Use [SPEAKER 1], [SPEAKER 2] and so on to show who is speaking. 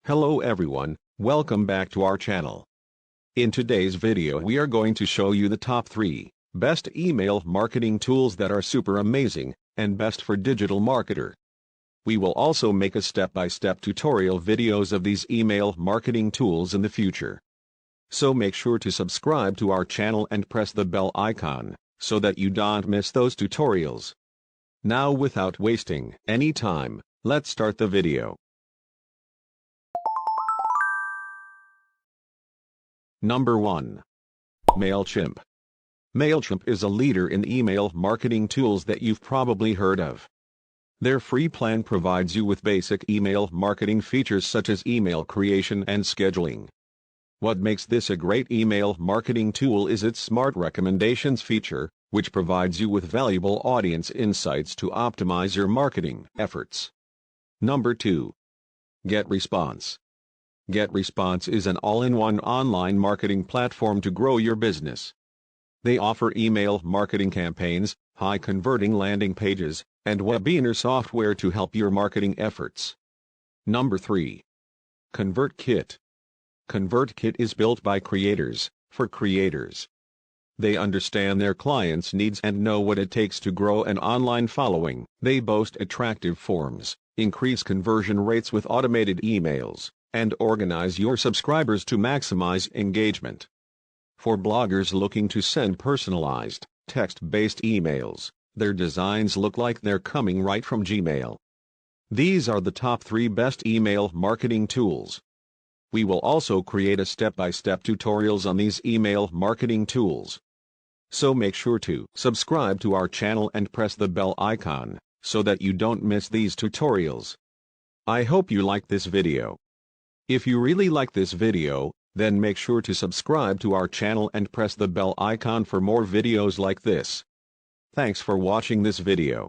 [SPEAKER 1] Hello everyone, welcome back to our channel. In today's video we are going to show you the top 3 best email marketing tools that are super amazing and best for digital marketer. We will also make a step-by-step tutorial videos of these email marketing tools in the future. So make sure to subscribe to our channel and press the bell icon so that you don't miss those tutorials. Now without wasting any time, let's start the video. Number 1. Mailchimp. Mailchimp is a leader in email marketing tools that you've probably heard of. Their free plan provides you with basic email marketing features such as email creation and scheduling. What makes this a great email marketing tool is its Smart Recommendations feature, which provides you with valuable audience insights to optimize your marketing efforts. Number 2. GetResponse. GetResponse is an all-in-one online marketing platform to grow your business. They offer email marketing campaigns, high-converting landing pages, and webinar software to help your marketing efforts. Number 3. ConvertKit. ConvertKit is built by creators, for creators. They understand their clients' needs and know what it takes to grow an online following. They boast attractive forms, increase conversion rates with automated emails, and organize your subscribers to maximize engagement. For bloggers looking to send personalized, text-based emails, their designs look like they're coming right from Gmail. These are the top 3 best email marketing tools. We will also create a step-by-step tutorials on these email marketing tools. So make sure to subscribe to our channel and press the bell icon so that you don't miss these tutorials. I hope you like this video. If you really like this video, then make sure to subscribe to our channel and press the bell icon for more videos like this. Thanks for watching this video.